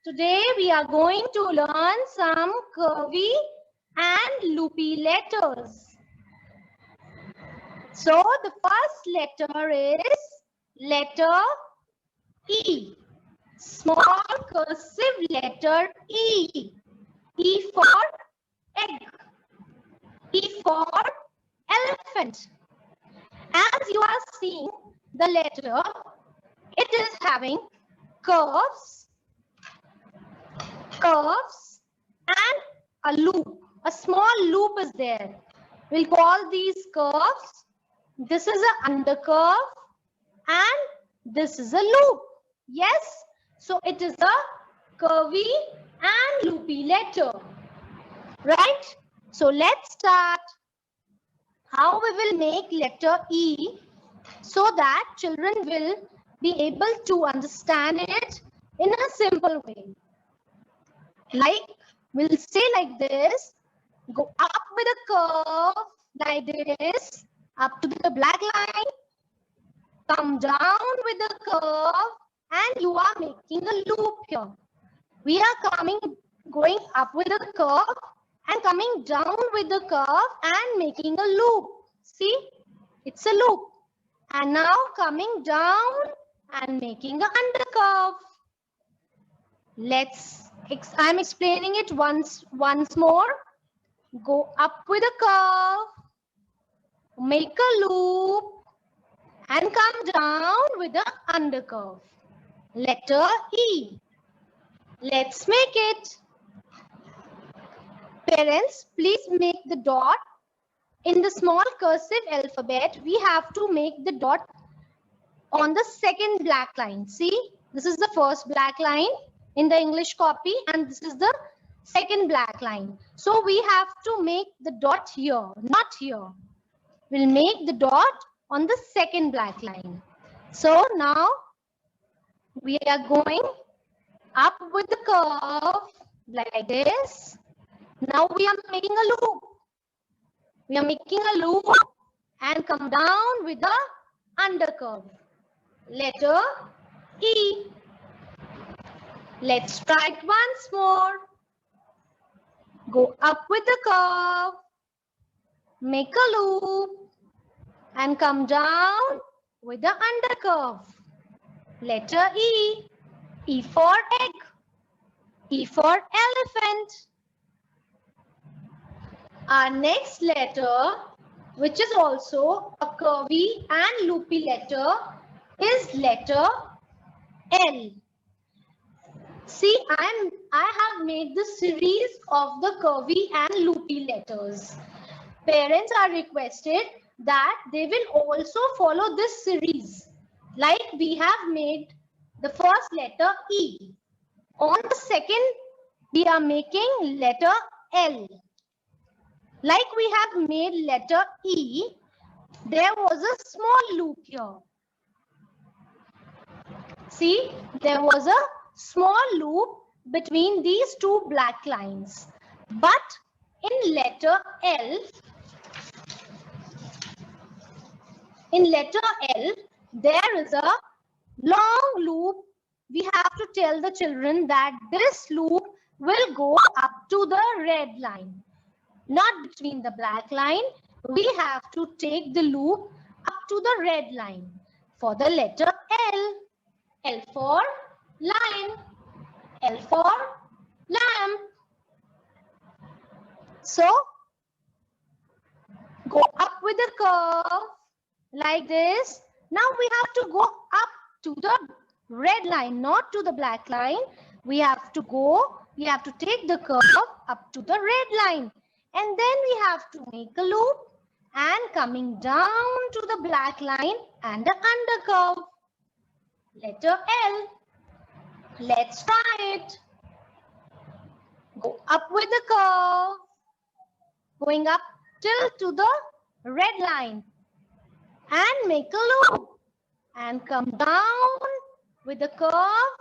Today we are going to learn some curvy and loopy letters. So the first letter is letter E. Small cursive letter E. E for egg. E for elephant. As you are seeing the letter, it is having curves, and a loop. A small loop is there. We'll call these curves. This is an undercurve and this is a loop. Yes, so it is a curvy and loopy letter. Right? So let's start how we will make letter E so that children will be able to understand it in a simple way. Like, we'll say like this, go up with a curve like this, up to the black line, come down with the curve, and you are making a loop here. We are going up with a curve and coming down with the curve and making a loop. See, it's a loop. And now coming down and making an undercurve. I'm explaining it once more. Go up with a curve, make a loop, and come down with the undercurve. Letter E. Let's make it. Parents, please make the dot. In the small cursive alphabet, we have to make the dot on the second black line. See, this is the first black line in the English copy and this is the second black line. So we have to make the dot here, not here. We'll make the dot on the second black line. So now we are going up with the curve like this. Now we are making a loop. We are making a loop and come down with the undercurve. Letter E. Let's try it once more. Go up with the curve, make a loop, and come down with the undercurve. Letter E. E for egg. E for elephant. Our next letter, which is also a curvy and loopy letter, is letter L. See, I have made the series of the curvy and loopy letters. Parents are requested that they will also follow this series. Like we have made the first letter E. On the second, we are making letter L. Like we have made letter E, there was a small loop here. See, there was a small loop between these two black lines. But in letter L, there is a long loop. We have to tell the children that this loop will go up to the red line. Not between the black line. We have to take the loop up to the red line. For the letter L. L for line. L for lamp. So, go up with the curve like this. Now we have to go up to the red line, not to the black line. We have to take the curve up to the red line. And then we have to make a loop and coming down to the black line and the undercurve. Letter L. Let's try it. Go up with the curve. Going up till to the red line. And make a loop. And come down with the curve.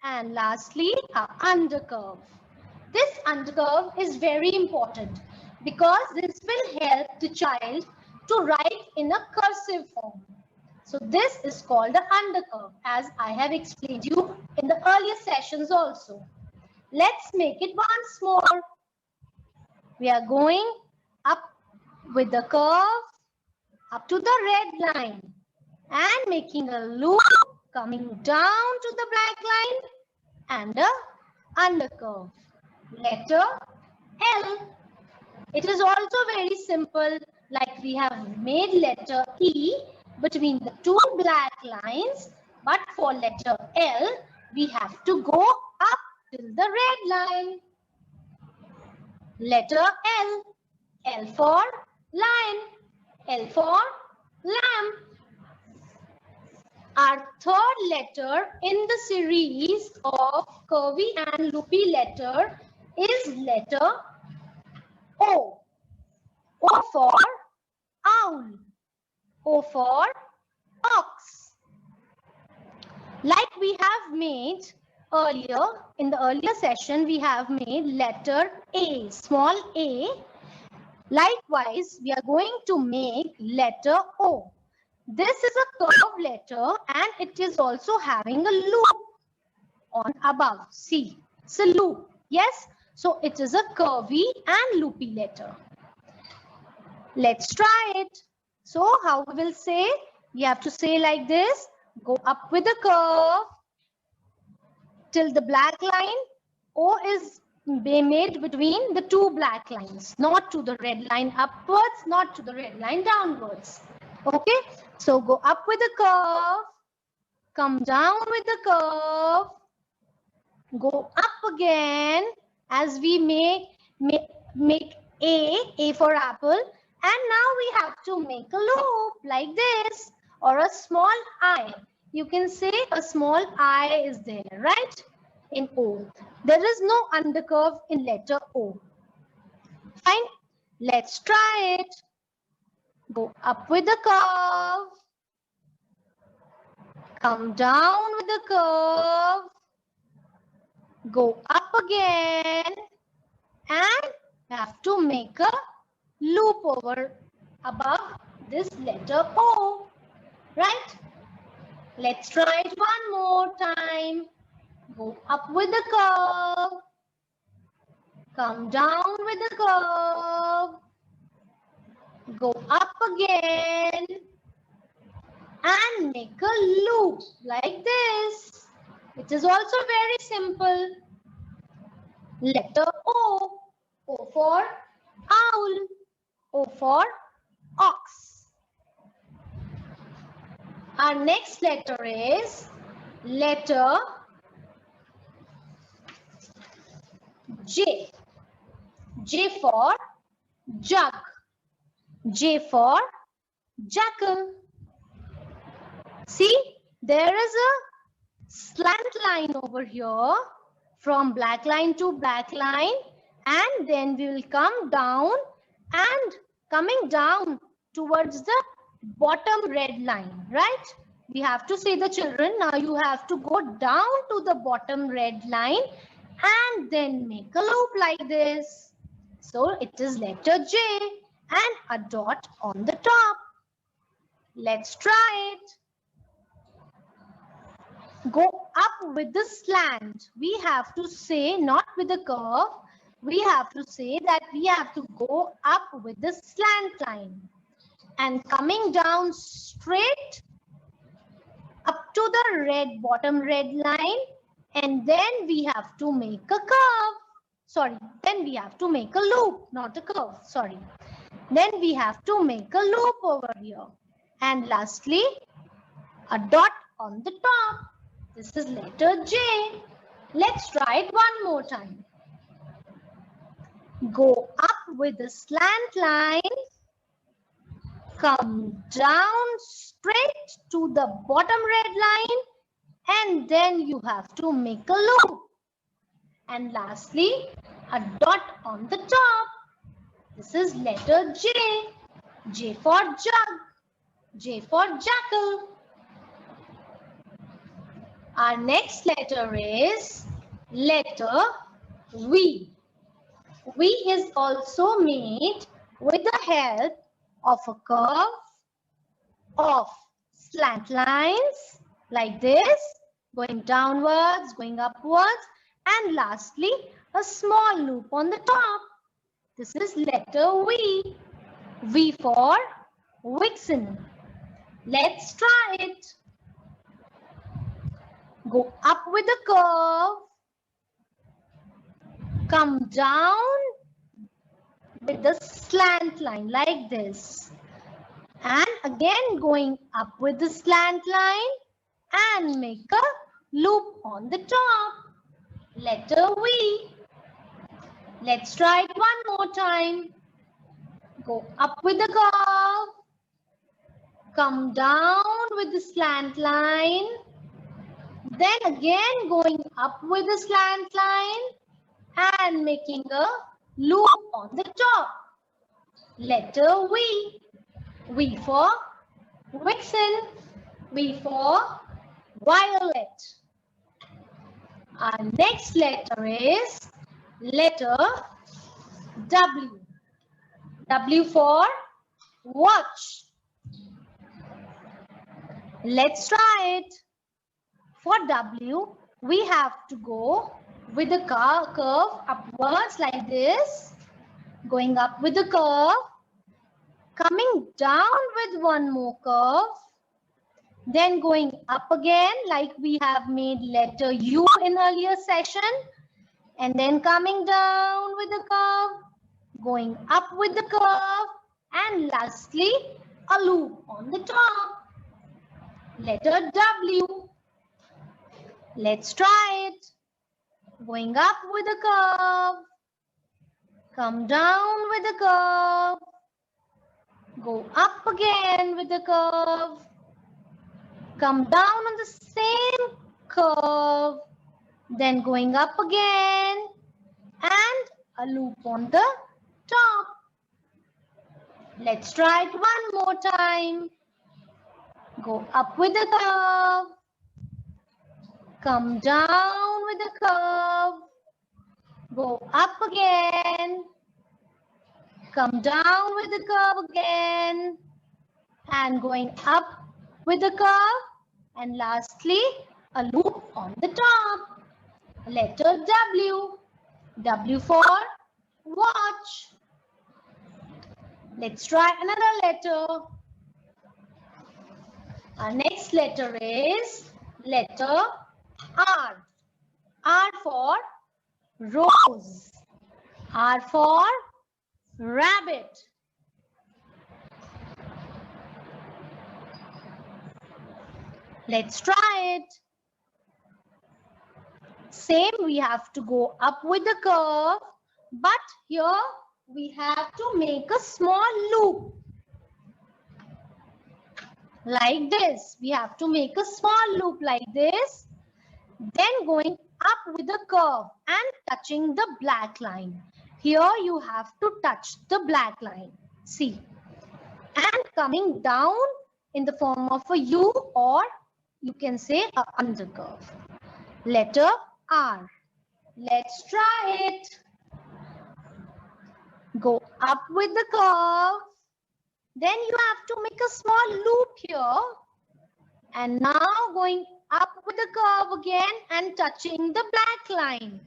And lastly, our undercurve. This undercurve is very important because this will help the child to write in a cursive form. So this is called the undercurve, as I have explained you in the earlier sessions also. Let's make it once more. We are going up with the curve up to the red line and making a loop coming down to the black line and a undercurve. Letter L. It is also very simple, like we have made letter E between the two black lines, but for letter L, we have to go up till the red line. Letter L. L for lion. L for lamb. Our third letter in the series of Curvy and Loopy letter is letter O. O for owl. O for ox. Like we have made earlier, in the earlier session, we have made letter A, small a. Likewise, we are going to make letter O. This is a curved letter and it is also having a loop on above. See, it's a loop. Yes, so it is a curvy and loopy letter. Let's try it. So how we will say? You have to say like this. Go up with the curve till the black line. O is made between the two black lines, not to the red line upwards, not to the red line downwards. Okay, so go up with the curve, come down with the curve, go up again as we make A for apple, and now we have to make a loop like this, or a small I. You can say a small I is there, right? In O. There is no undercurve in letter O. Fine. Let's try it. Go up with the curve. Come down with the curve. Go up again. And have to make a loop over above this letter O. Right? Let's try it one more time. Go up with the curve. Come down with the curve. Go up again. And make a loop like this. It is also very simple. Letter O. O for owl. O for ox. Our next letter is letter J. J for jug. J for jackal. See, there is a slant line over here from black line to black line, and then we will come down, and coming down towards the bottom red line, right? We have to say the children, now you have to go down to the bottom red line and then make a loop like this. So it is letter J and a dot on the top. Let's try it. Go up with the slant. We have to say not with the curve. We have to say that we have to go up with the slant line. And coming down straight up to the red, bottom red line. And then we have to make a curve. Sorry, then we have to make a loop, not a curve. Sorry. Then we have to make a loop over here. And lastly, a dot on the top. This is letter J. Let's try it one more time. Go up with the slant line. Come down straight to the bottom red line. And then you have to make a loop. And lastly, a dot on the top. This is letter J. J for jug. J for jackal. Our next letter is letter V. V is also made with the help of a curve of slant lines like this, going downwards, going upwards, And lastly, a small loop on the top. This is letter V. V for Vixen. Let's try it. Go up with the curve. Come down with the slant line like this. And again going up with the slant line and make a loop on the top. Letter V. Let's try it one more time. Go up with the curve. Come down with the slant line. Then again going up with the slant line and making a loop on the top. Letter V. V for Vixen. V for Violet. Our next letter is letter W. W for Watch. Let's try it. For W, we have to go with the curve upwards like this. Going up with the curve. Coming down with one more curve. Then going up again like we have made letter U in earlier session. And then coming down with the curve. Going up with the curve. And lastly, a loop on the top. Letter W. Let's try it. Going up with the curve. Come down with the curve. Go up again with the curve. Come down on the same curve. Then going up again. And a loop on the top. Let's try it one more time. Go up with the curve. Come down with the curve. Go up again. Come down with the curve again. And going up with the curve. And lastly, a loop on the top. Letter W. W for Watch. Let's try another letter. Our next letter is letter R. R for Rose. R for Rabbit. Let's try it. Same, we have to go up with the curve, but here we have to make a small loop. Like this. We have to make a small loop like this. Then going up with the curve and touching the black line. Here you have to touch the black line. See. And coming down in the form of a U, or you can say a undercurve. Letter R. Let's try it. Go up with the curve. Then you have to make a small loop here. And now going up with the curve again and touching the black line.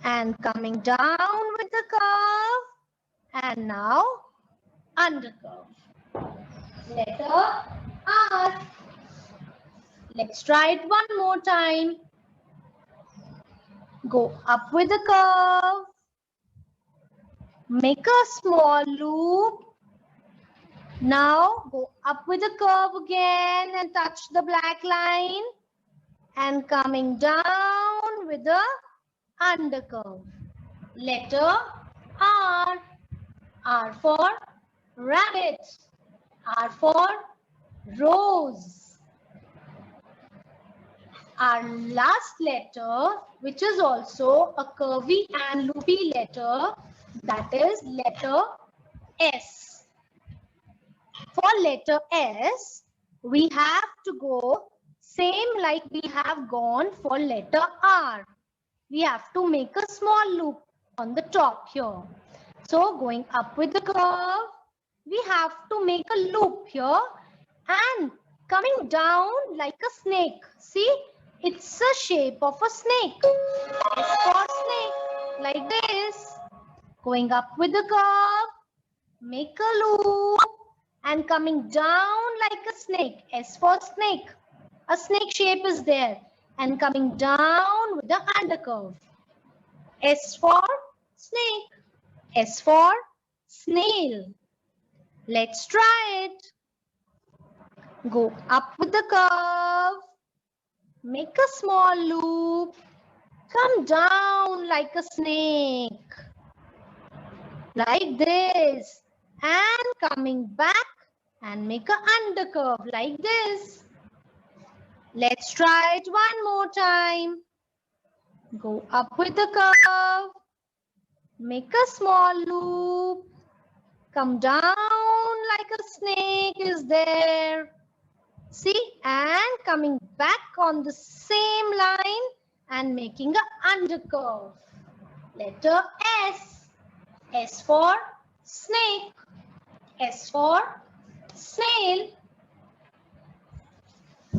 And coming down with the curve. And now undercurve. Letter R. Let's try it one more time. Go up with the curve. Make a small loop. Now go up with the curve again and touch the black line. And coming down with the undercurve. Letter R. R for Rabbit. R for Rose. Our last letter, which is also a curvy and loopy letter, that is letter S. For letter S, we have to go same like we have gone for letter R. We have to make a small loop on the top here. So going up with the curve, we have to make a loop here and coming down like a snake. See, it's a shape of a snake. S Going up with the curve, make a loop, and coming down like a snake. S for snake. A snake shape is there. And coming down with the undercurve. S for snake. S for snail. Let's try it. Go up with the curve. Make a small loop. Come down like a snake. Like this. And coming back and make an undercurve like this. Let's try it one more time. Go up with the curve. Make a small loop. Come down like a snake is there. See, and coming back on the same line and making an undercurve. Letter S. S for snake. S for snail.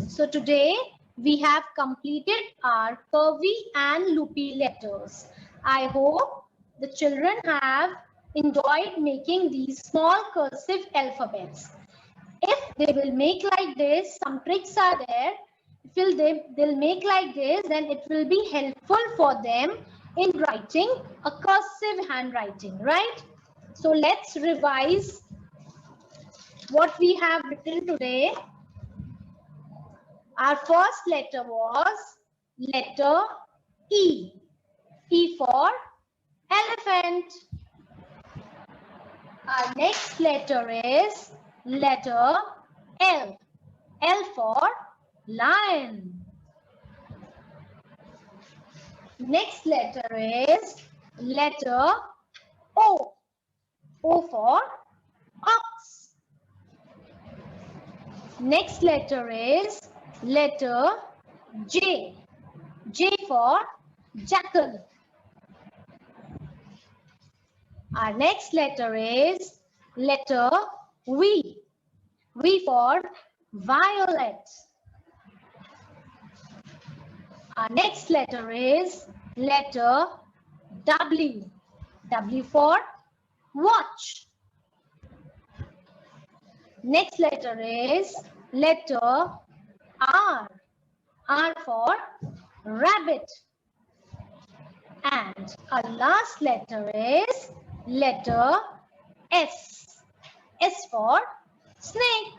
So today we have completed our curvy and loopy letters. I hope the children have enjoyed making these small cursive alphabets. If they will make like this, some tricks are there. If they'll make like this, then it will be helpful for them in writing a cursive handwriting, right? So let's revise what we have written today. Our first letter was letter E. E for elephant. Our next letter is letter L. L for lion. Next letter is letter O. O for ox. Next letter is letter J. J for jackal. Our next letter is letter V. V for violet. Our next letter is letter W. W for watch. Next letter is letter R. R for rabbit. And our last letter is letter S. S for snake.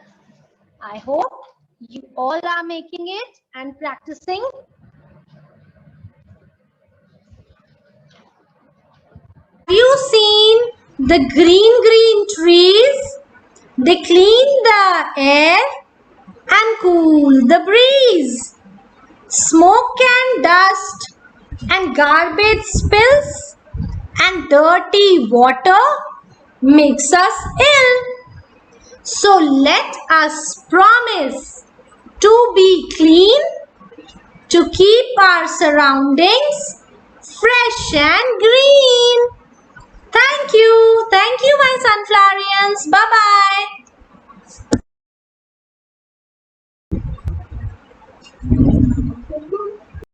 I hope you all are making it and practicing. Have you seen the green trees? They clean the air and cool the breeze. Smoke and dust and garbage spills and dirty water makes us ill. So let us promise to be clean, to keep our surroundings fresh and green.